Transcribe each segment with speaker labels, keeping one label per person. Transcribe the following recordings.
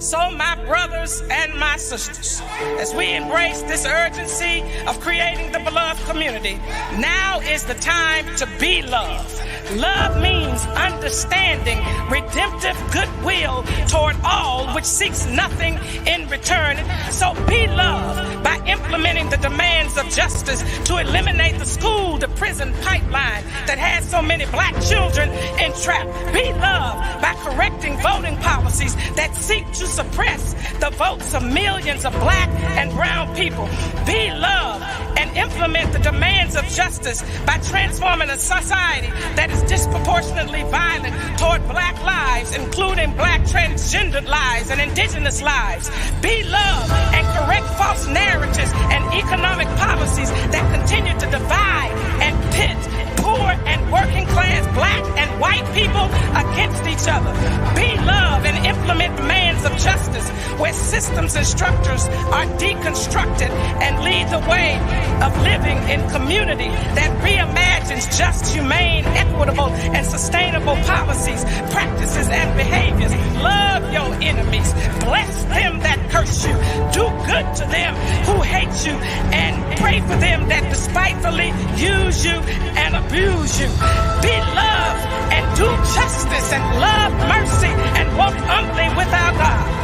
Speaker 1: So my brothers and my sisters, as we embrace this urgency of creating the beloved community, now is the time to be loved. Love means understanding, redemptive goodwill toward all which seeks nothing in return. So be loved by implementing the demands of justice to eliminate the school to prison pipeline that has so many black children entrapped. Be loved by correcting voting policies that seek to suppress the votes of millions of black and brown people. Be loved and implement the demands of justice by transforming a society that is disproportionately violent toward black lives, including black transgendered lives and indigenous lives. Be loved and correct false narratives and economic policies that continue to divide and pit poor and working class black and white people against each other. Be loved and implement demands of justice where systems and structures are deconstructed and lead the way of living in community that reimagines just, humane, equitable, and sustainable policies, practices, and behaviors. Love your enemies. Bless them that curse you. Do good to them who hate you, and pray for them that despitefully use you and abuse you. Be loved and do justice and love mercy and walk humbly with our God.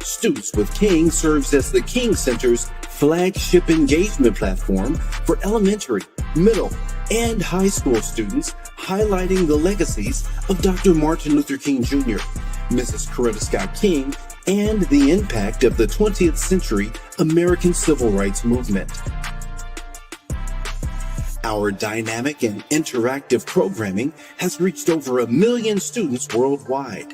Speaker 2: Students with King serves as the King Center's flagship engagement platform for elementary, middle, and high school students, highlighting the legacies of Dr. Martin Luther King Jr., Mrs. Coretta Scott King, and the impact of the 20th century American Civil Rights Movement. Our dynamic and interactive programming has reached over 1 million students worldwide.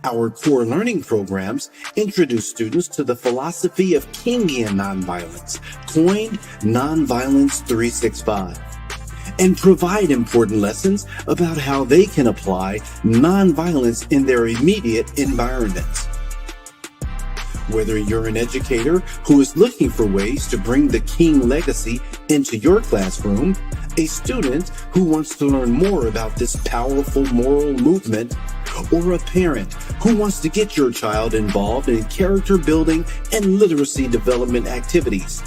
Speaker 2: Our core learning programs introduce students to the philosophy of Kingian nonviolence, coined Nonviolence 365, and provide important lessons about how they can apply nonviolence in their immediate environments. Whether you're an educator who is looking for ways to bring the King legacy into your classroom, a student who wants to learn more about this powerful moral movement, or a parent who wants to get your child involved in character building and literacy development activities,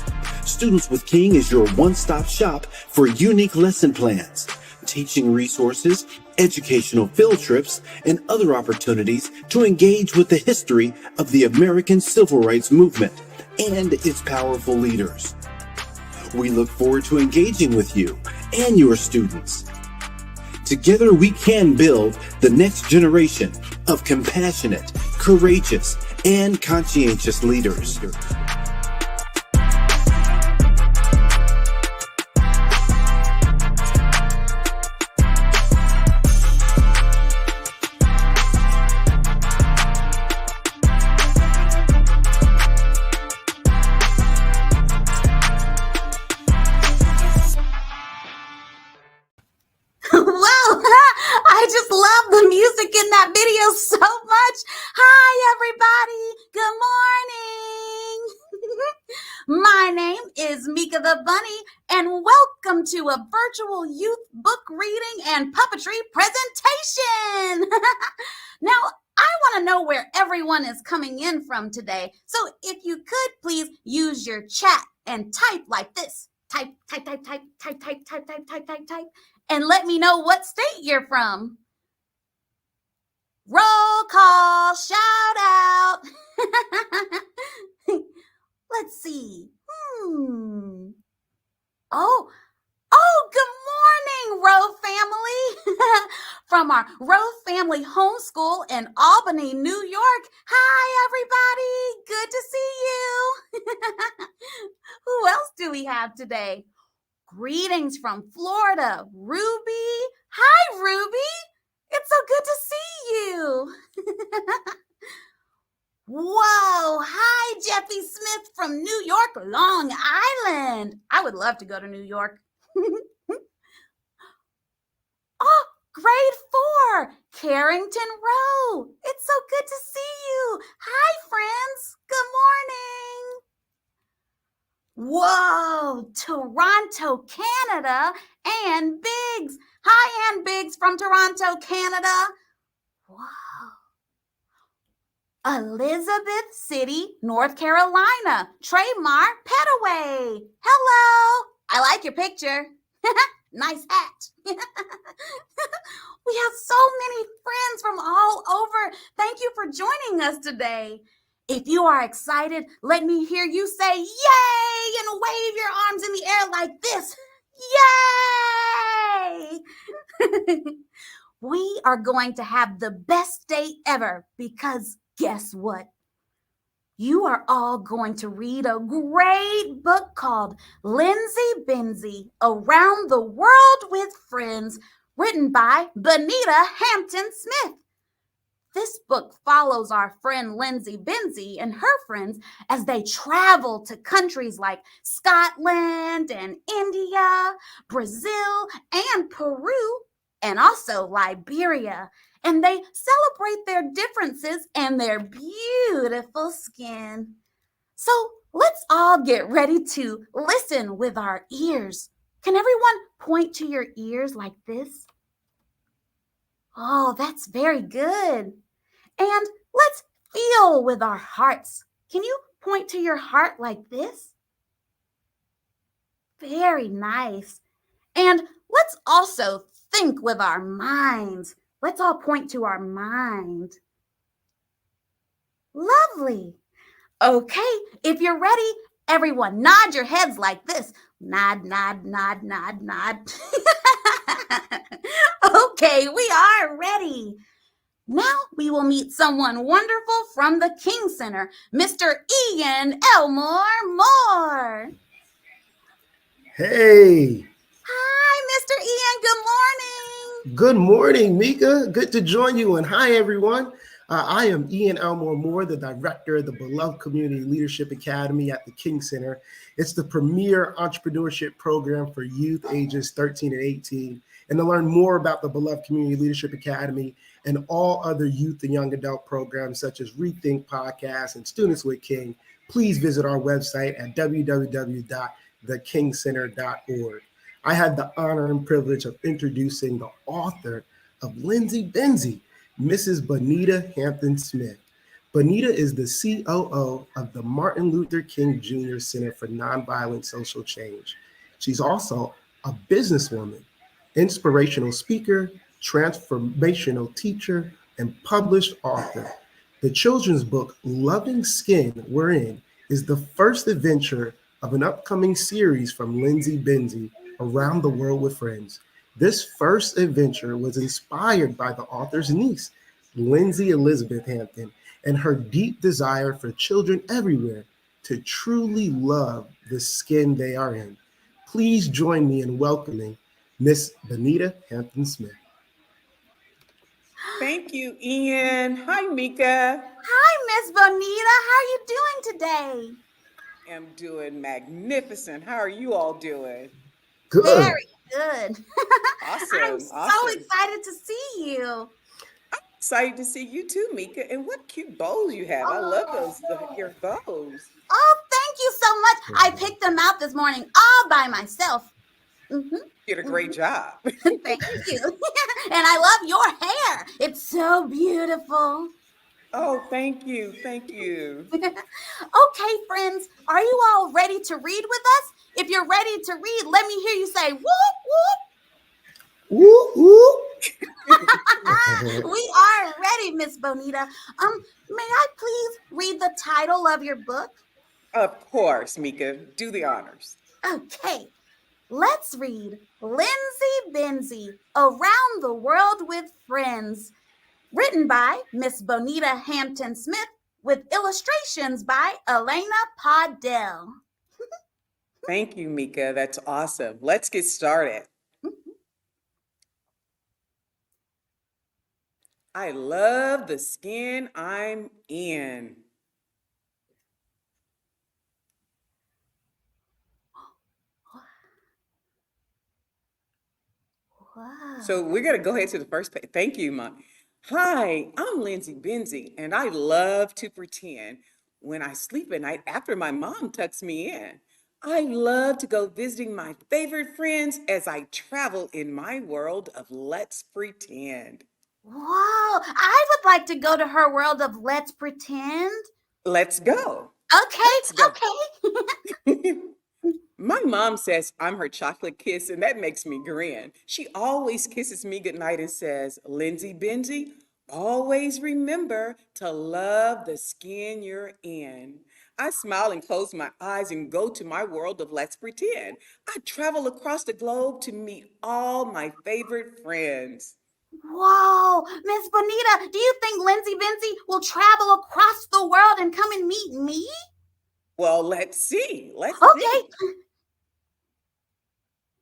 Speaker 2: Students with King is your one-stop shop for unique lesson plans, teaching resources, educational field trips, and other opportunities to engage with the history of the American Civil Rights Movement and its powerful leaders. We look forward to engaging with you and your students. Together we can build the next generation of compassionate, courageous, and conscientious leaders.
Speaker 3: In that video so much. Hi everybody, good morning. My name is Mika the Bunny, and welcome to a virtual youth book reading and puppetry presentation. Now, I want to know where everyone is coming in from today, so if you could please use your chat and type like this. Type, and let me know what state you're from. Roll call, shout out. Let's see. Oh, good morning, Rowe family. From our Rowe Family Homeschool in Albany, New York. Hi, everybody. Good to see you. Who else do we have today? Greetings from Florida, Ruby. Hi, Ruby. It's so good to see you. Whoa. Hi, Jeffy Smith from New York, Long Island. I would love to go to New York. Grade 4, Carrington Row. It's so good to see you. Hi, friends. Good morning. Whoa, Toronto, Canada. Ann Biggs. Hi, Ann Biggs from Toronto, Canada. Wow. Elizabeth City, North Carolina. Traymar Petaway. Hello. I like your picture. Nice hat. We have so many friends from all over. Thank you for joining us today. If you are excited, let me hear you say yay and wave your arms in the air like this. Yay! We are going to have the best day ever because guess what? You are all going to read a great book called Linzy Binzy, Around the World with Friends, written by Bonita Hampton Smith. This book follows our friend Linzy Binzy and her friends as they travel to countries like Scotland and India, Brazil, and Peru, and also Liberia. And they celebrate their differences and their beautiful skin. So let's all get ready to listen with our ears. Can everyone point to your ears like this? Oh, that's very good. And let's feel with our hearts. Can you point to your heart like this? Very nice. And let's also think with our minds. Let's all point to our mind. Lovely. Okay, if you're ready, everyone nod your heads like this. Nod, nod, nod, nod, nod. Okay, we are ready. Now we will meet someone wonderful from the King Center, Mr. Ian Elmore Moore.
Speaker 4: Hey.
Speaker 3: Hi, Mr. Ian. Good morning.
Speaker 4: Good morning, Mika. Good to join you. And hi, everyone. I am Ian Elmore Moore, the director of the beloved Community Leadership Academy at the King Center. It's the premier entrepreneurship program for youth ages 13 and 18. And to learn more about the beloved Community Leadership Academy and all other youth and young adult programs such as Rethink Podcast and Students with King, please visit our website at www.thekingcenter.org. I had the honor and privilege of introducing the author of Linzy Binzy, Mrs. Bonita Hampton Smith. Bonita is the COO of the Martin Luther King Jr. Center for Nonviolent Social Change. She's also a businesswoman, inspirational speaker, transformational teacher, and published author. The children's book, Loving Skin We're In, is the first adventure of an upcoming series from Linzy Binzy, Around the World with Friends. This first adventure was inspired by the author's niece, Lindsay Elizabeth Hampton, and her deep desire for children everywhere to truly love the skin they are in. Please join me in welcoming Miss Bonita Hampton Smith.
Speaker 5: Thank you, Ian. Hi, Mika.
Speaker 3: Hi, Miss Bonita. How are you doing today?
Speaker 5: I'm doing magnificent. How are you all doing?
Speaker 4: Good.
Speaker 3: Very good. I'm
Speaker 5: Awesome.
Speaker 3: so excited to see you.
Speaker 5: Excited to see you too, Mika. And what cute bows you have. I love your bows.
Speaker 3: Oh, thank you so much. I picked them out this morning all by myself.
Speaker 5: You did a great job.
Speaker 3: Thank you. And I love your hair. It's so beautiful.
Speaker 5: Oh, thank you. Thank you.
Speaker 3: Okay, friends, are you all ready to read with us? If you're ready to read, let me hear you say whoop, whoop.
Speaker 4: Woo, woo.
Speaker 3: We are ready, Miss Bonita. May I please read the title of your book?
Speaker 5: Of course, Mika. Do the honors.
Speaker 3: Okay, let's read Linzy Binzy, Around the World with Friends, written by Miss Bonita Hampton Smith with illustrations by Elena Paudel.
Speaker 5: Thank you, Mika. That's awesome. Let's get started. I love the skin I'm in. So
Speaker 3: Wow.
Speaker 5: we're going to go ahead to the first page. Thank you, Mom. Hi, I'm Linzy Binzy, and I love to pretend when I sleep at night after my mom tucks me in. I love to go visiting my favorite friends as I travel in my world of Let's Pretend.
Speaker 3: Wow. I would like to go to her world of Let's Pretend.
Speaker 5: Let's go.
Speaker 3: Okay,
Speaker 5: Let's go.
Speaker 3: okay.
Speaker 5: My mom says I'm her chocolate kiss, and that makes me grin. She always kisses me goodnight and says, Linzy Binzy, always remember to love the skin you're in. I smile and close my eyes and go to my world of Let's Pretend. I travel across the globe to meet all my favorite friends.
Speaker 3: Wow. Miss Bonita, do you think Lindsay Binzy will travel across the world and come and meet me?
Speaker 5: Well, let's see. Let's
Speaker 3: Okay.
Speaker 5: see.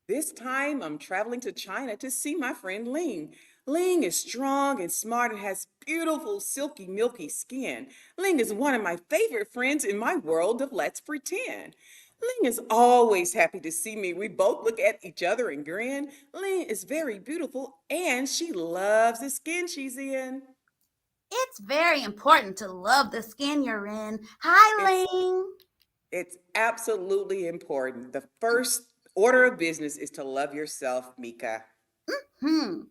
Speaker 5: This time I'm traveling to China to see my friend Ling. Ling is strong and smart and has beautiful, silky, milky skin. Ling is one of my favorite friends in my world of Let's Pretend. Ling is always happy to see me. We both look at each other and grin. Ling is very beautiful and she loves the skin she's in.
Speaker 3: It's very important to love the skin you're in. Hi,
Speaker 5: It's
Speaker 3: Ling.
Speaker 5: it's absolutely important. The first order of business is to love yourself, Mika.
Speaker 3: Hmm.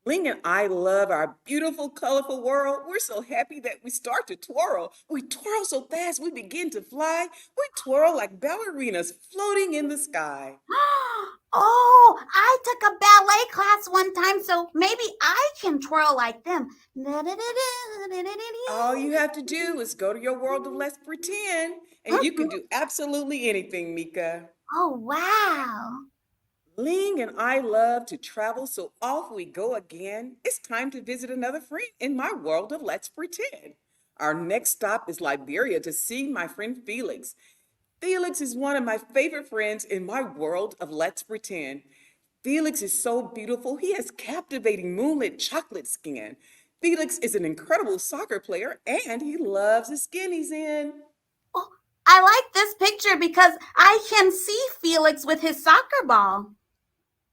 Speaker 5: Ling and I love our beautiful, colorful world. We're so happy that we start to twirl. We twirl so fast we begin to fly. We twirl like ballerinas floating in the sky.
Speaker 3: Oh, I took a ballet class one time, so maybe I can twirl like them.
Speaker 5: All you have to do is go to your world of Let's Pretend, and you can do absolutely anything, Mika.
Speaker 3: Oh, wow.
Speaker 5: Ling and I love to travel, so off we go again. It's time to visit another friend in my world of Let's Pretend. Our next stop is Liberia to see my friend Felix. Felix is one of my favorite friends in my world of Let's Pretend. Felix is so beautiful. He has captivating moonlit chocolate skin. Felix is an incredible soccer player and he loves the skin he's in.
Speaker 3: Oh, I like this picture because I can see Felix with his soccer ball.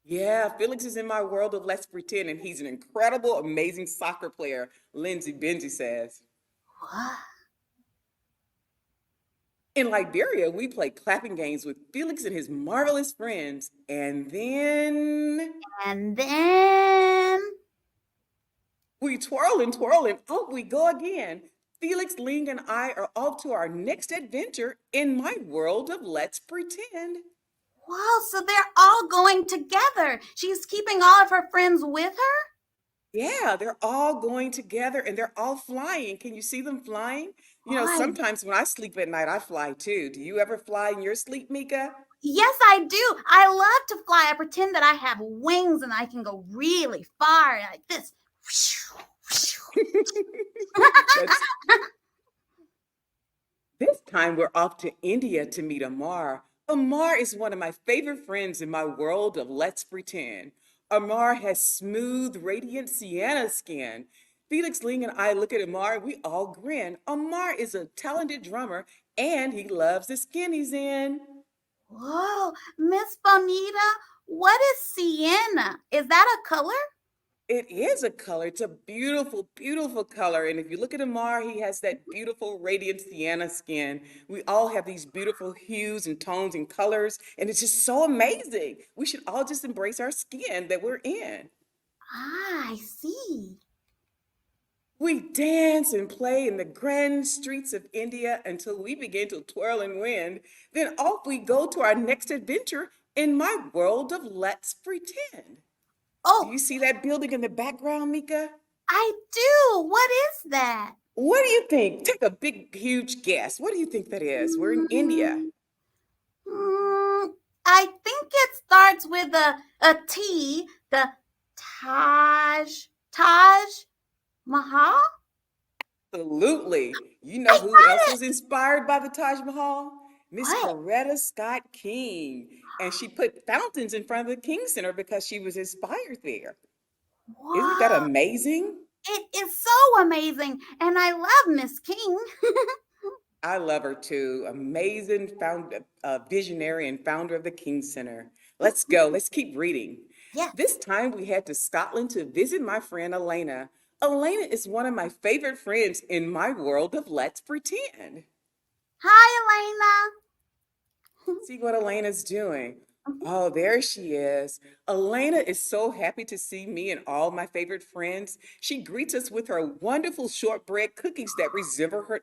Speaker 5: Yeah, Felix is in my world of Let's Pretend and he's an incredible, amazing soccer player, Linzy Binzy says.
Speaker 3: What?
Speaker 5: In Liberia, we play clapping games with Felix and his marvelous friends. And then
Speaker 3: And then,
Speaker 5: we twirl and off we go again. Felix, Ling, and I are off to our next adventure in my world of Let's Pretend.
Speaker 3: wow, so they're all going together. She's keeping all of her friends with her?
Speaker 5: Yeah, they're all going together and they're all flying. Can you see them flying? You know,
Speaker 3: Oh,
Speaker 5: sometimes when I sleep at night, I fly too. Do you ever fly in your sleep, Mika?
Speaker 3: yes, I do. I love to fly. I pretend that I have wings and I can go really far like this.
Speaker 5: That's This time we're off to India to meet Amar. Amar is one of my favorite friends in my world of Let's Pretend. Amar has smooth, radiant sienna skin. Felix Ling and I look at Amar and we all grin. Amar is a talented drummer and he loves the skin he's in.
Speaker 3: Whoa, Miss Bonita, what is sienna? Is that a color?
Speaker 5: It is a color. It's a beautiful, beautiful color. And if you look at Amar, he has that beautiful, radiant sienna skin. We all have these beautiful hues and tones and colors, and it's just so amazing. We should all just embrace our skin that we're in.
Speaker 3: Ah, I see.
Speaker 5: We dance and play in the grand streets of India until we begin to twirl and win. Then off we go to our next adventure in my world of Let's Pretend. Do
Speaker 3: Oh,
Speaker 5: you see that building in the background, Mika?
Speaker 3: I do. What is that?
Speaker 5: What do you think? Take a big, huge guess. What do you think that is? We're in India.
Speaker 3: Mm, I think it starts with a T, the Taj Mahal.
Speaker 5: Absolutely. You
Speaker 3: I
Speaker 5: know who else
Speaker 3: got it.
Speaker 5: was inspired by the Taj Mahal? Miss
Speaker 3: What?
Speaker 5: Coretta Scott King. And she put fountains in front of the King Center because she was inspired there. Isn't that
Speaker 3: Wow,
Speaker 5: amazing?
Speaker 3: it is so amazing, and I love Miss King.
Speaker 5: I love her too. Amazing visionary and founder of the King Center. Let's go. Let's keep reading.
Speaker 3: Yes.
Speaker 5: This time we head to Scotland to visit my friend Elena. Elena is one of my favorite friends in my world of Let's Pretend.
Speaker 3: Hi,
Speaker 5: See what Elena's doing.
Speaker 3: Elena.
Speaker 5: Oh, there she is. Elena is so happy to see me and all my favorite friends. She greets us with her wonderful shortbread cookies that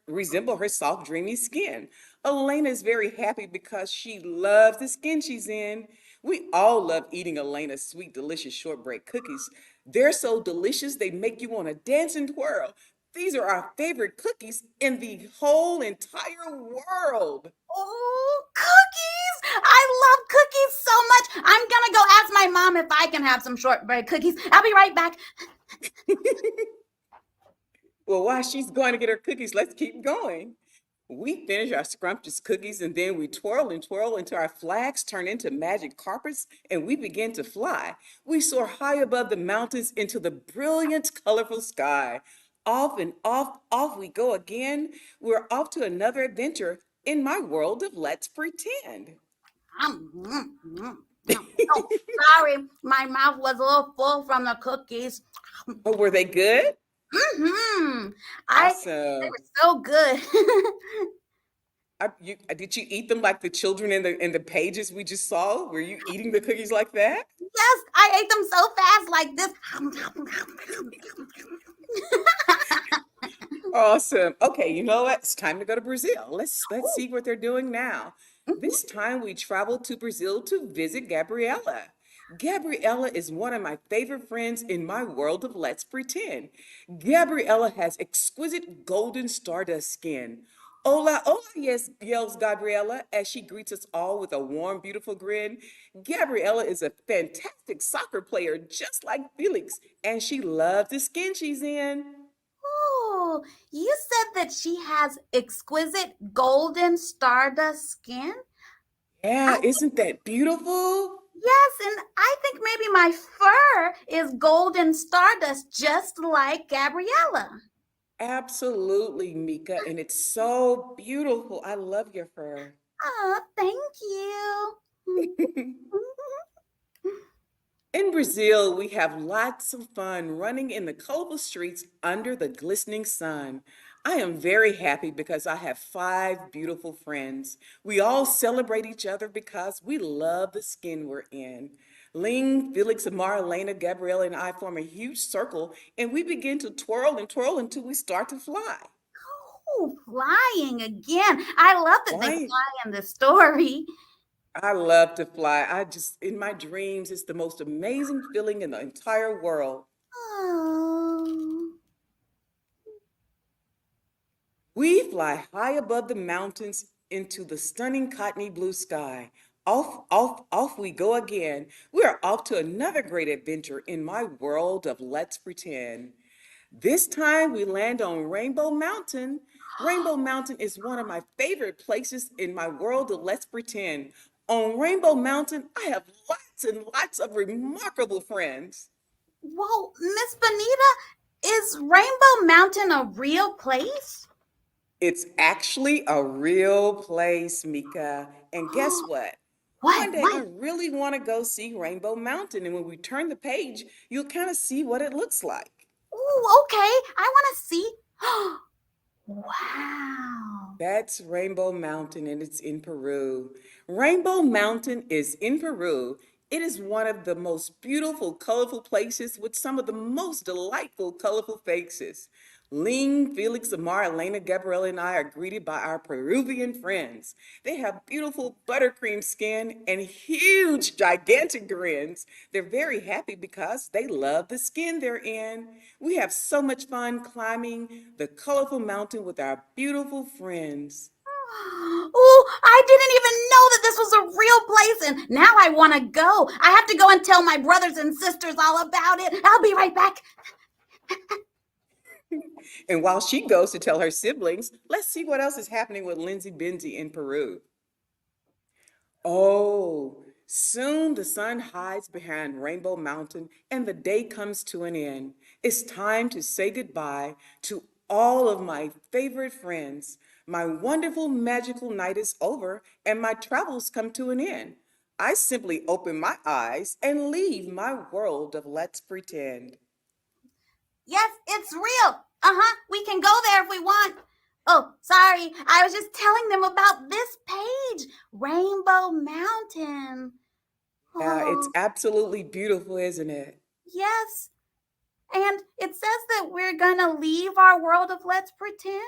Speaker 5: resemble her soft, dreamy skin. Elena is very happy because she loves the skin she's in. We all love eating Elena's sweet, delicious shortbread cookies. They're so delicious, they make you want to dance and twirl. These are our favorite cookies in the whole entire world.
Speaker 3: Oh, cookies! I love cookies so much. I'm gonna go ask my mom if I can have some shortbread cookies. I'll be right back.
Speaker 5: Well, while she's going to get her cookies, let's keep going. We finish our scrumptious cookies and then we twirl and twirl until our flags turn into magic carpets and we begin to fly. We soar high above the mountains into the brilliant, colorful sky. Off and off, off we go again. We're off to another adventure in my world of Let's Pretend.
Speaker 3: Mm, mm, mm, mm. Oh, sorry, my mouth was a little full from the cookies.
Speaker 5: Oh, were they good?
Speaker 3: Mm-hmm. They
Speaker 5: Awesome.
Speaker 3: were so good.
Speaker 5: Did you eat them like the children in the pages we just saw? Were you eating the cookies like that?
Speaker 3: Yes, I ate them so fast like this.
Speaker 5: Awesome. Okay, you know what? It's time to go to Brazil. Let's
Speaker 3: Ooh,
Speaker 5: see what they're doing now.
Speaker 3: mhm.
Speaker 5: This time we traveled to Brazil to visit Gabriella. Gabriella is one of my favorite friends in my world of Let's Pretend. Gabriella has exquisite golden stardust skin. Hola, hola, yes, yells Gabriella as she greets us all with a warm, beautiful grin. Gabriella is a fantastic soccer player, just like Felix, and she loves the skin she's in.
Speaker 3: Oh, you said that she has exquisite golden stardust skin? I
Speaker 5: Yeah, isn't that beautiful?
Speaker 3: Yes, and I think maybe my fur is golden stardust just like Gabriella.
Speaker 5: Absolutely, Mika, and it's so beautiful. I love your fur.
Speaker 3: Oh, thank you.
Speaker 5: In Brazil, we have lots of fun running in the colorful streets under the glistening sun. I am very happy because I have five beautiful friends. We all celebrate each other because we love the skin we're in. Ling, Felix, Amar, Elena, Gabriella, and I form a huge circle and we begin to twirl and twirl until we start to fly.
Speaker 3: Oh, flying again. I love that they
Speaker 5: Why?
Speaker 3: fly in the story.
Speaker 5: I love to fly. In my dreams, it's the most amazing feeling in the entire world.
Speaker 3: Oh.
Speaker 5: We fly high above the mountains into the stunning cottony blue sky. Off, off, off we go again. We are off to another great adventure in my world of Let's Pretend. This time we land on Rainbow Mountain. Rainbow Mountain is one of my favorite places in my world of Let's Pretend. On Rainbow Mountain, I have lots and lots of remarkable friends.
Speaker 3: Whoa, Miss Bonita, is Rainbow Mountain a real place?
Speaker 5: It's actually a real place, Mika. And guess what?
Speaker 3: What?
Speaker 5: One day I
Speaker 3: What?
Speaker 5: really want to go see Rainbow Mountain. And when we turn the page, you'll kind of see what it looks like.
Speaker 3: Ooh, okay. I want to see. Wow.
Speaker 5: That's Rainbow Mountain, and it's in Peru. Rainbow Mountain is in Peru. It is one of the most beautiful, colorful places with some of the most delightful, colorful faces. Ling, Felix, Amar, Elena, Gabriella, and I are greeted by our Peruvian friends. They have beautiful buttercream skin and huge, gigantic grins. They're very happy because they love the skin they're in. We have so much fun climbing the colorful mountain with our beautiful friends.
Speaker 3: Oh, I didn't even know that this was a real place, and now I want to go. I have to go and tell my brothers and sisters all about it. I'll be right back.
Speaker 5: And while she goes to tell her siblings, let's see what else is happening with Linzy Binzy in Peru. Oh, soon the sun hides behind Rainbow Mountain and the day comes to an end. It's time to say goodbye to all of my favorite friends. My wonderful magical night is over and my travels come to an end. I simply open my eyes and leave my world of let's pretend.
Speaker 3: Yes, it's real. We can go there if we want. Oh, sorry. I was just telling them about this page, Rainbow Mountain.
Speaker 5: Yeah, it's
Speaker 3: Oh,
Speaker 5: absolutely beautiful, isn't it?
Speaker 3: yes. And it says that we're going to leave our world of let's pretend.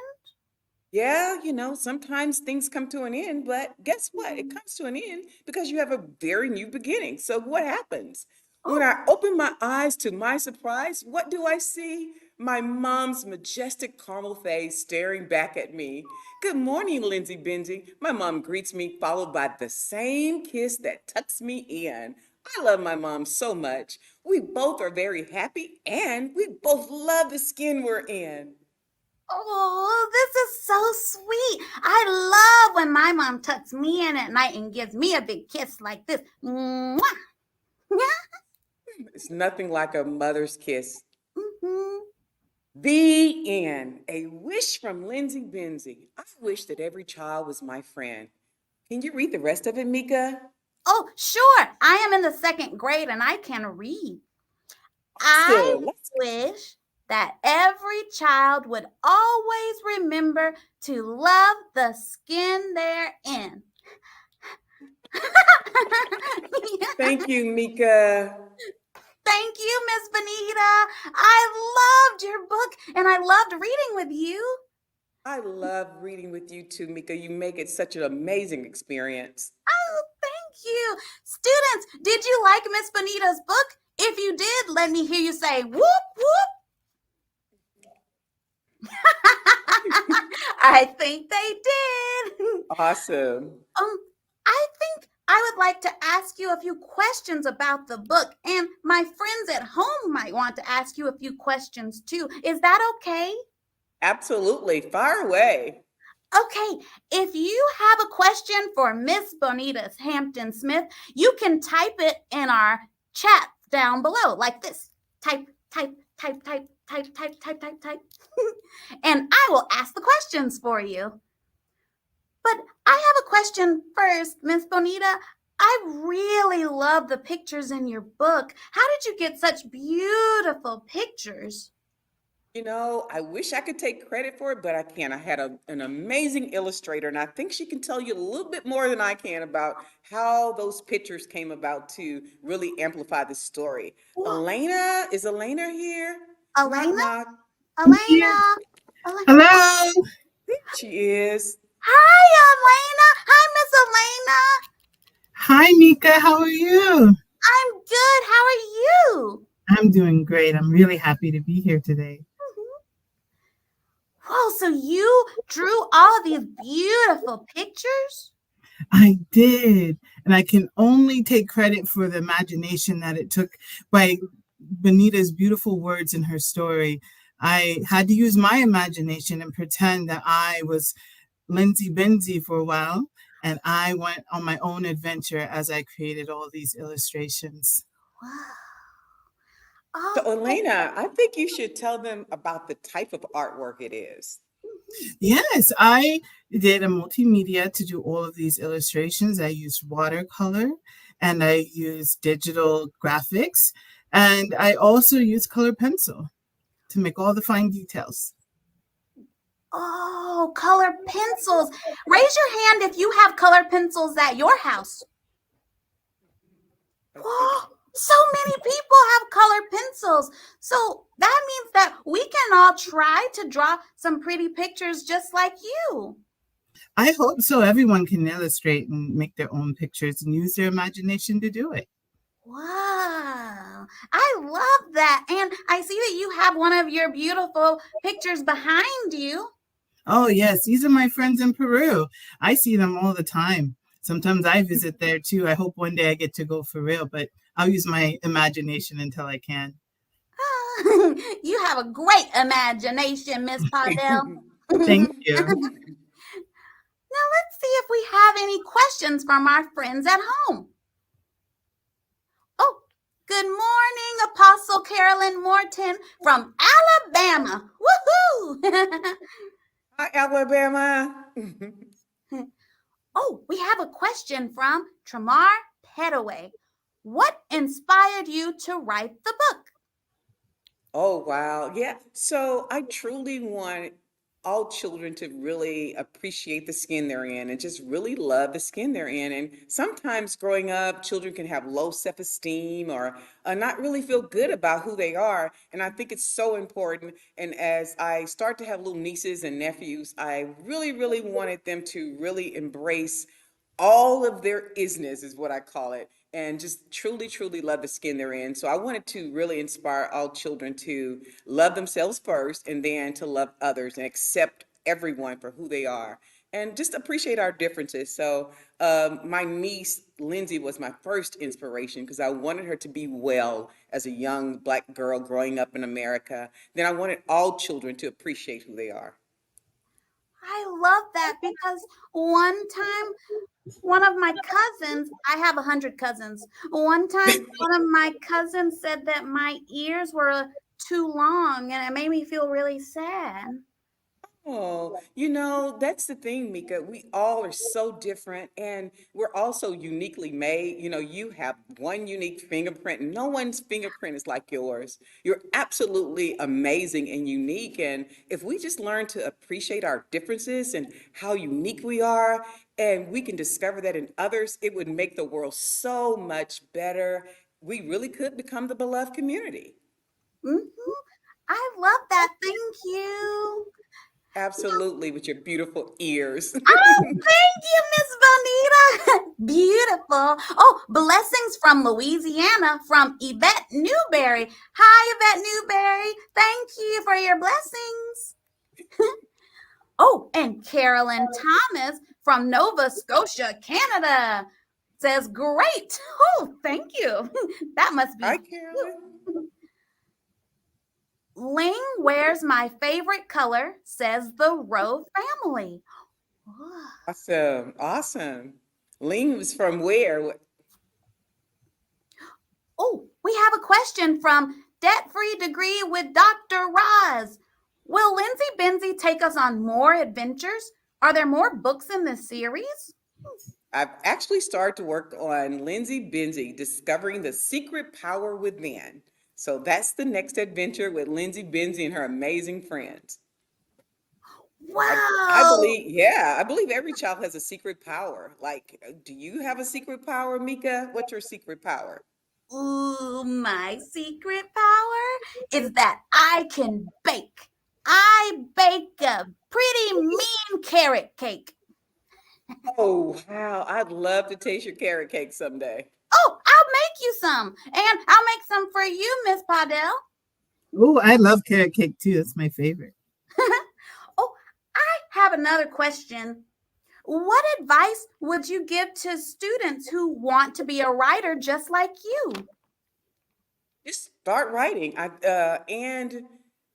Speaker 5: Yeah, sometimes things come to an end, but guess what? It comes to an end because you have a very new beginning. So, what happens? When
Speaker 3: Oh,
Speaker 5: I open my eyes to my surprise, what do I see? My mom's majestic caramel face staring back at me. Good morning, Linzy Binzy. My mom greets me, followed by the same kiss that tucks me in. I love my mom so much. We both are very happy and we both love the skin we're in.
Speaker 3: oh, this is so sweet. I love when my mom tucks me in at night and gives me a big kiss like this. Mwah.
Speaker 5: It's nothing like a mother's kiss.
Speaker 3: Mhm.
Speaker 5: The end. A wish from Linzy Binzy. I wish that every child was my friend. Can you read the rest of it, Mika?
Speaker 3: Oh, sure. I am in the second grade and I can read. I
Speaker 5: Awesome. Let's
Speaker 3: wish that every child would always remember to love the skin they're in.
Speaker 5: thank you, Mika.
Speaker 3: Thank you, Miss Bonita. I loved your book and I loved reading with you.
Speaker 5: I love reading with you too, Mika. You make it such an amazing experience.
Speaker 3: Oh, thank you. Students, did you like Miss Bonita's book? If you did, let me hear you say whoop, whoop. I think they did.
Speaker 5: Awesome.
Speaker 3: I think I would like to ask you a few questions about the book, and my friends at home might want to ask you a few questions too. Is that okay?
Speaker 5: Absolutely. Fire away.
Speaker 3: Okay, if you have a question for Miss Bonita's Hampton Smith, you can type it in our chat down below like this. Type, type, type, type, type, type, type, type, type. And I will ask the questions for you. But I have a question first, Miss Bonita. I really love the pictures in your book. How did you get such beautiful pictures?
Speaker 5: I wish I could take credit for it, but I can't. I had an amazing illustrator, and I think she can tell you a little bit more than I can about how those pictures came about to really amplify the story.
Speaker 3: Whoa,
Speaker 5: Elena, is Elena here? Knock,
Speaker 3: Elena?
Speaker 5: knock.
Speaker 3: Elena? Ele-
Speaker 6: Hello.
Speaker 5: There she is.
Speaker 3: Hi, Elena. Hi, Miss Elena.
Speaker 6: Hi, Mika. How are you?
Speaker 3: I'm good. How are you?
Speaker 6: I'm doing great. I'm really happy to be here today.
Speaker 3: Whoa, so you drew all of these beautiful pictures?
Speaker 6: I did. And I can only take credit for the imagination that it took by Bonita's beautiful words in her story. I had to use my imagination and pretend that I was Linzy Binzy for a while. And I went on my own adventure as I created all these illustrations.
Speaker 3: Wow.
Speaker 5: So,
Speaker 3: Oh,
Speaker 5: Elena, I think you should tell them about the type of artwork it is.
Speaker 6: Yes, I did a multimedia to do all of these illustrations. I used watercolor and I used digital graphics, and I also used color pencil to make all the fine details.
Speaker 3: oh, color pencils. Raise your hand if you have color pencils at your house.
Speaker 5: Okay.
Speaker 3: Whoa, so many people have color pencils. So that means that we can all try to draw some pretty pictures just like you.
Speaker 6: I hope so. Everyone can illustrate and make their own pictures and use their imagination to do it.
Speaker 3: Wow, I love that. And I see that you have one of your beautiful pictures behind you.
Speaker 6: Oh, yes, these are my friends in Peru. I see them all the time. Sometimes I visit there too. I hope one day I get to go for real, but I'll use my imagination until I can.
Speaker 3: You have a great imagination, Miss Paudel.
Speaker 6: Thank
Speaker 3: Now
Speaker 6: you.
Speaker 3: let's see if we have any questions from our friends at home. Oh, good morning, Apostle Carolyn Morton from Alabama. Woohoo!
Speaker 5: Hi, Alabama.
Speaker 3: Oh, we have a question from Tramar Petaway. What inspired you to write the book?
Speaker 5: Oh, wow. Yeah. So I truly want all children to really appreciate the skin they're in and just really love the skin they're in. And sometimes growing up, children can have low self-esteem or not really feel good about who they are. And I think it's so important. And as I start to have little nieces and nephews, I really, really wanted them to really embrace all of their isness, is what I call it, and just truly, truly love the skin they're in. So I wanted to really inspire all children to love themselves first and then to love others and accept everyone for who they are and just appreciate our differences. So my niece, Lindsay, was my first inspiration because I wanted her to be well as a young Black girl growing up in America. Then I wanted all children to appreciate who they are.
Speaker 3: I love that because one time one of my cousins, I have 100 cousins. One time, one of my cousins said that my ears were too long and it made me feel really sad.
Speaker 5: Oh, you know, that's the thing, Mika. We all are so different and we're also uniquely made. You know, you have one unique fingerprint. No one's fingerprint is like yours. You're absolutely amazing and unique. And if we just learn to appreciate our differences and how unique we are, and we can discover that in others, it would make the world so much better. We really could become the beloved community.
Speaker 3: Hmm. I love that. Thank you.
Speaker 5: Absolutely, with your beautiful ears.
Speaker 3: Oh, thank you, Miss Bonita. Beautiful. Oh, blessings from Louisiana from Yvette Newberry. Hi, Yvette Newberry. Thank you for your blessings. Oh, and Carolyn Thomas from Nova Scotia, Canada says, great. Oh, thank you. That must be
Speaker 5: Hi,
Speaker 3: you.
Speaker 5: Carolyn.
Speaker 3: Ling wears my favorite color, says the Rowe family. Oh,
Speaker 5: Awesome. Awesome. Ling was from where?
Speaker 3: oh, we have a question from Debt Free Degree with Dr. Roz. Will Lindsay Binzy take us on more adventures? Are there more books in this series?
Speaker 5: I've actually started to work on Linzy Binzy, Discovering the Secret Power Within. So that's the next adventure with Linzy Binzy and her amazing friends. I
Speaker 3: Wow.
Speaker 5: believe, yeah, I believe every child has a secret power. Like, do you have a secret power, Mika? What's your secret power?
Speaker 3: Ooh, my secret power is that I can bake. I bake a pretty mean carrot cake.
Speaker 5: Oh, wow. I'd love to taste your carrot cake someday.
Speaker 3: Oh, I'll make you some. And I'll make some for you, Miss Paudel.
Speaker 6: Oh, I love carrot cake too. That's my favorite.
Speaker 3: Oh, I have another question. What advice would you give to students who want to be a writer just like you?
Speaker 5: Just start writing. And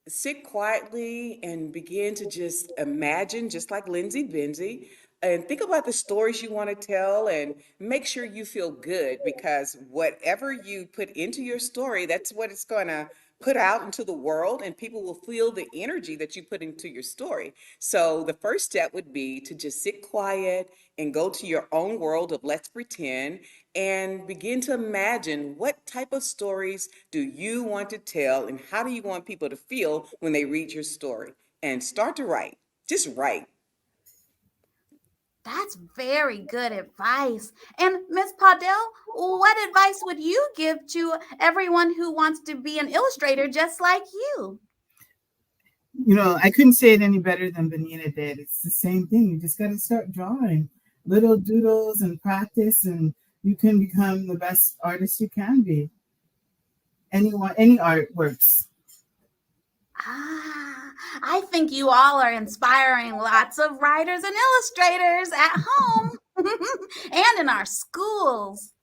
Speaker 5: sit quietly and begin to just imagine, just like Lindsay Binzy, and think about the stories you want to tell and make sure you feel good because whatever you put into your story, that's what it's going to put out into the world and people will feel the energy that you put into your story. So the first step would be to just sit quiet and go to your own world of let's pretend and begin to imagine what type of stories do you want to tell and how do you want people to feel when they read your story and start to write. Just write.
Speaker 3: That's very good advice. And Miss Paudel, what advice would you give to everyone who wants to be an illustrator just like you?
Speaker 6: I couldn't say it any better than Bonita did. It's the same thing. You just got to start drawing little doodles and practice, and you can become the best artist you can be. Any art works.
Speaker 3: Ah, I think you all are inspiring lots of writers and illustrators at home and in our schools.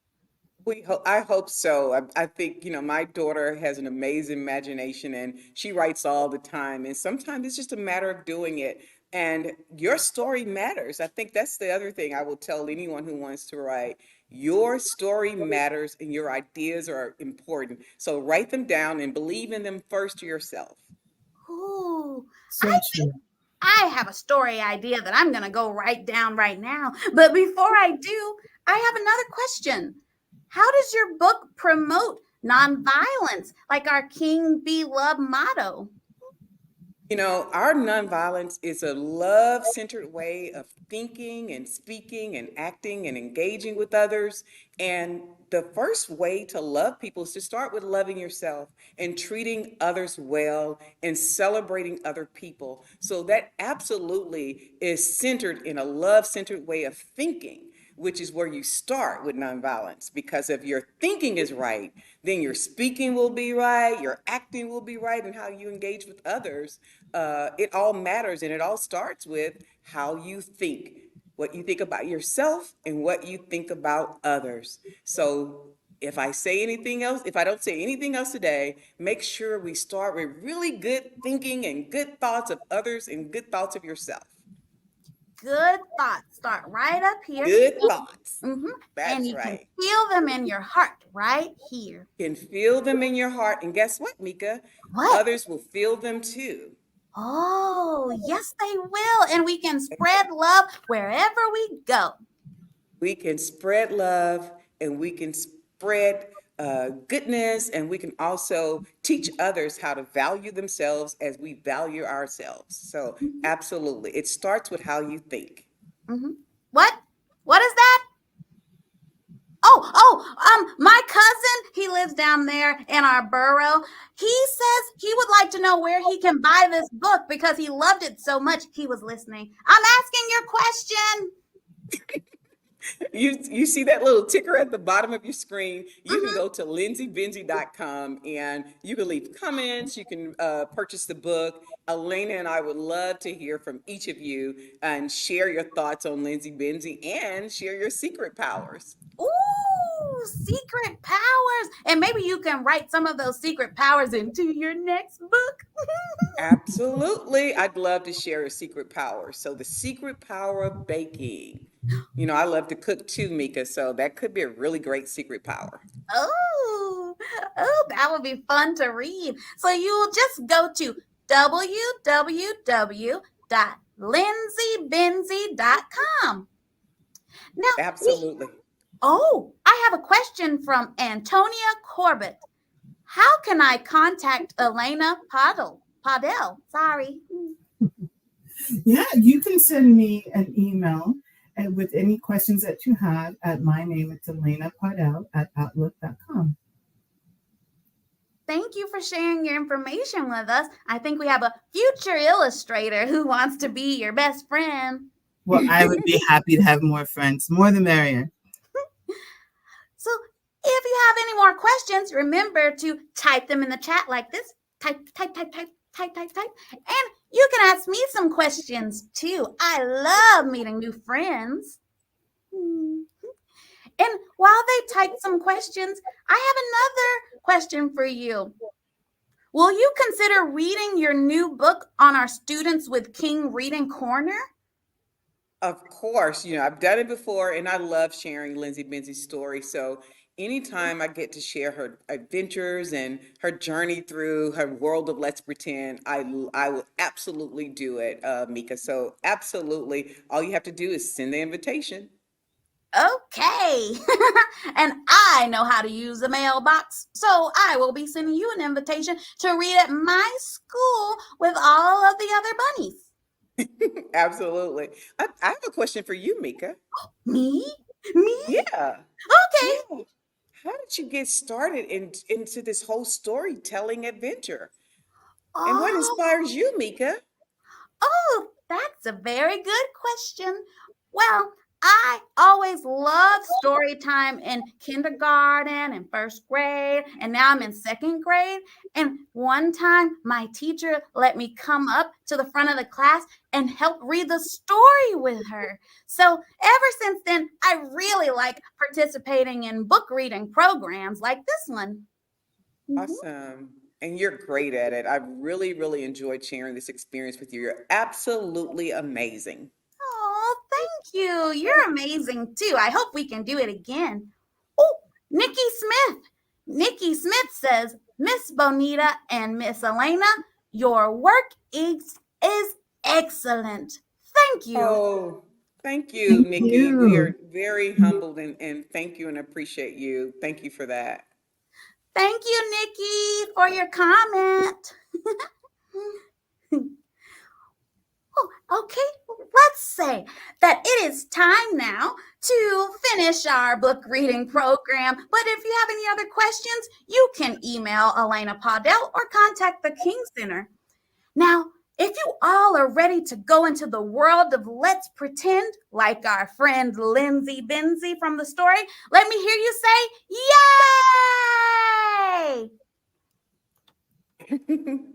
Speaker 5: I hope so. I think, my daughter has an amazing imagination and she writes all the time. And sometimes it's just a matter of doing it. And your story matters. I think that's the other thing I will tell anyone who wants to write. Your story matters and your ideas are important. So write them down and believe in them first yourself.
Speaker 3: Ooh,
Speaker 6: So
Speaker 3: I
Speaker 6: true.
Speaker 3: I have a story idea that I'm going to go write down right now. But before I do, I have another question. How does your book promote nonviolence, like our King Be Love motto?
Speaker 5: Our nonviolence is a love centered way of thinking and speaking and acting and engaging with others. And the first way to love people is to start with loving yourself and treating others well and celebrating other people. So that absolutely is centered in a love centered way of thinking, which is where you start with nonviolence. Because if your thinking is right, then your speaking will be right, your acting will be right, and how you engage with others. It all matters, and it all starts with how you think, what you think about yourself, and what you think about others. So if I say anything else, if I don't say anything else today, make sure we start with really good thinking and good thoughts of others and good thoughts of yourself.
Speaker 3: Good thoughts start right up here.
Speaker 5: Good thoughts.
Speaker 3: Mhm. And
Speaker 5: That's
Speaker 3: you can
Speaker 5: right.
Speaker 3: feel them in your heart right here.
Speaker 5: Can feel them in your heart. And guess what, Mika?
Speaker 3: What?
Speaker 5: Others will feel them too.
Speaker 3: Oh, yes, they will. And we can spread love wherever we go.
Speaker 5: We can spread love and we can spread goodness, and we can also teach others how to value themselves as we value ourselves. So, absolutely. It starts with how you think.
Speaker 3: Mm-hmm. What? What is that? My cousin, he lives down there in our borough. He says he would like to know where he can buy this book because he loved it so much. He was listening. I'm asking your question.
Speaker 5: You see that little ticker at the bottom of your screen. You can
Speaker 3: Mm-hmm.
Speaker 5: go to lindsybinzy.com and you can leave comments. You can purchase the book. Elena and I would love to hear from each of you and share your thoughts on Linzy Binzy and share your secret powers.
Speaker 3: Ooh, secret powers. And maybe you can write some of those secret powers into your next book.
Speaker 5: Absolutely. I'd love to share a secret power. So, the secret power of baking. I love to cook too, Mika. So, that could be a really great secret power.
Speaker 3: That would be fun to read. So you'll just go to www.linzybinzy.com. Now,
Speaker 5: Absolutely.
Speaker 3: I have a question from Antonia Corbett. How can I contact Elena Paudel? Sorry.
Speaker 6: Yeah, you can send me an email with any questions that you have at my name. It's Elena Paudel at outlook.com.
Speaker 3: Thank you for sharing your information with us. I think we have a future illustrator who wants to be your best friend.
Speaker 6: Well, I would be happy to have more friends. More the merrier.
Speaker 3: So if you have any more questions, remember to type them in the chat like this. Type. And you can ask me some questions too. I love meeting new friends. And while they type some questions, I have another question for you. Will you consider reading your new book on our Students with King Reading Corner?
Speaker 5: Of course, I've done it before and I love sharing Linzy Binzy's story. So anytime I get to share her adventures and her journey through her world of Let's Pretend, I will absolutely do it, Mika. So absolutely, all you have to do is send the invitation.
Speaker 3: Okay. And I know how to use the mailbox, so I will be sending you an invitation to read at my school with all of the other bunnies.
Speaker 5: Absolutely. I have a question for you, Mika.
Speaker 3: Me?
Speaker 5: Yeah.
Speaker 3: Okay.
Speaker 5: Yeah. How did you get started into this whole storytelling adventure? And what inspires you, Mika?
Speaker 3: That's a very good question. Well, I always loved story time in kindergarten and first grade, and now I'm in second grade. And one time, my teacher let me come up to the front of the class and help read the story with her. So ever since then, I really like participating in book reading programs like this one.
Speaker 5: Awesome. And you're great at it. I really, really enjoyed sharing this experience with you. You're absolutely amazing.
Speaker 3: Oh, thank you. You're amazing too. I hope we can do it again. Oh, Nikki Smith. Nikki Smith says, Miss Bonita and Miss Elena, your work is excellent. Thank you.
Speaker 5: Oh, thank you,
Speaker 6: Thank
Speaker 5: Nikki. We
Speaker 6: you.
Speaker 5: are very humbled and thank you and appreciate you. Thank you for that.
Speaker 3: Thank you, Nikki, for your comment. Okay, let's say that it is time now to finish our book reading program. But if you have any other questions, you can email Elena Paudel or contact the King Center. Now, if you all are ready to go into the world of Let's Pretend, like our friend Linzy Binzy from the story, let me hear you say, Yay!
Speaker 5: Thank you.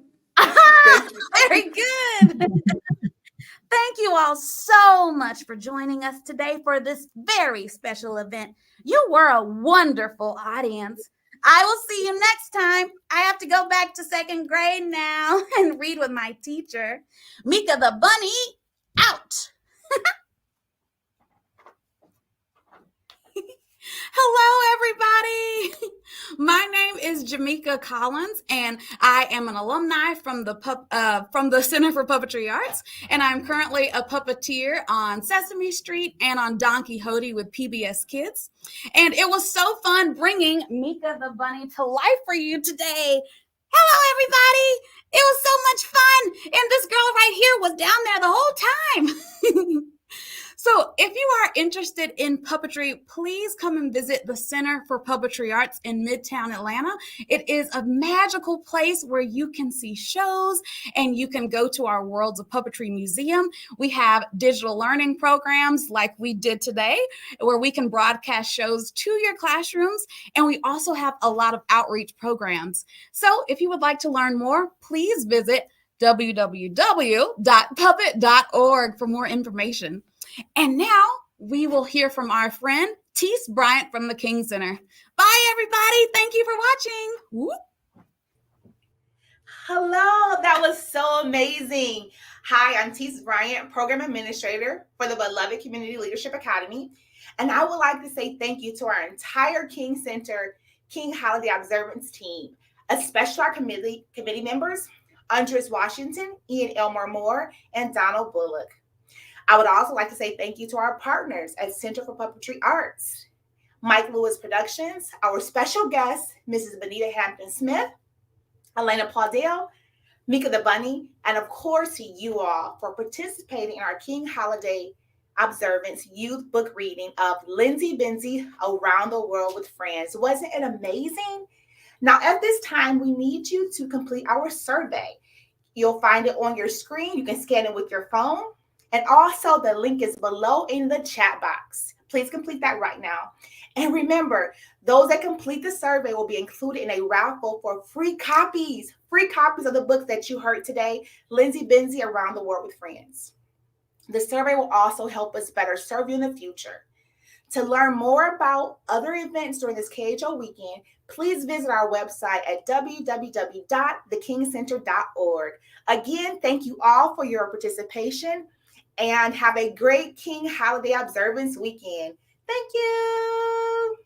Speaker 3: Very good. Thank you all so much for joining us today for this very special event. You were a wonderful audience. I will see you next time. I have to go back to second grade now and read with my teacher. Mika the bunny, out. Hello, everybody. My name is Jimmica Collins, and I am an alumni from the Center for Puppetry Arts, and I'm currently a puppeteer on Sesame Street and on Don Quixote with PBS Kids. And it was so fun bringing Mika the bunny to life for you today. Hello, everybody. It was so much fun, and this girl right here was down there the whole time. So if you are interested in puppetry, please come and visit the Center for Puppetry Arts in Midtown Atlanta. It is a magical place where you can see shows and you can go to our Worlds of Puppetry Museum. We have digital learning programs like we did today, where we can broadcast shows to your classrooms. And we also have a lot of outreach programs. So if you would like to learn more, please visit www.puppet.org for more information. And now we will hear from our friend Teese Bryant from the King Center. Bye, everybody. Thank you for watching. Whoop.
Speaker 7: Hello, that was so amazing. Hi, I'm Teese Bryant, Program Administrator for the Beloved Community Leadership Academy. And I would like to say thank you to our entire King Center King Holiday Observance team, especially our committee members, Andres Washington, Ian Elmore Moore, and Donald Bullock. I would also like to say thank you to our partners at Center for Puppetry Arts, Mike Lewis Productions, our special guest, Mrs. Bonita Hampton Smith, Elena Paudel, Mika the Bunny, and of course to you all for participating in our King Holiday Observance youth book reading of Linzy Binzy, Around the World with Friends. Wasn't it amazing? Now at this time, we need you to complete our survey. You'll find it on your screen. You can scan it with your phone. And also the link is below in the chat box. Please complete that right now. And remember, those that complete the survey will be included in a raffle for free copies of the books that you heard today, Linzy Binzy, Around the World with Friends. The survey will also help us better serve you in the future. To learn more about other events during this KHO weekend, please visit our website at www.thekingcenter.org. Again, thank you all for your participation. And have a great King Holiday Observance weekend. Thank you.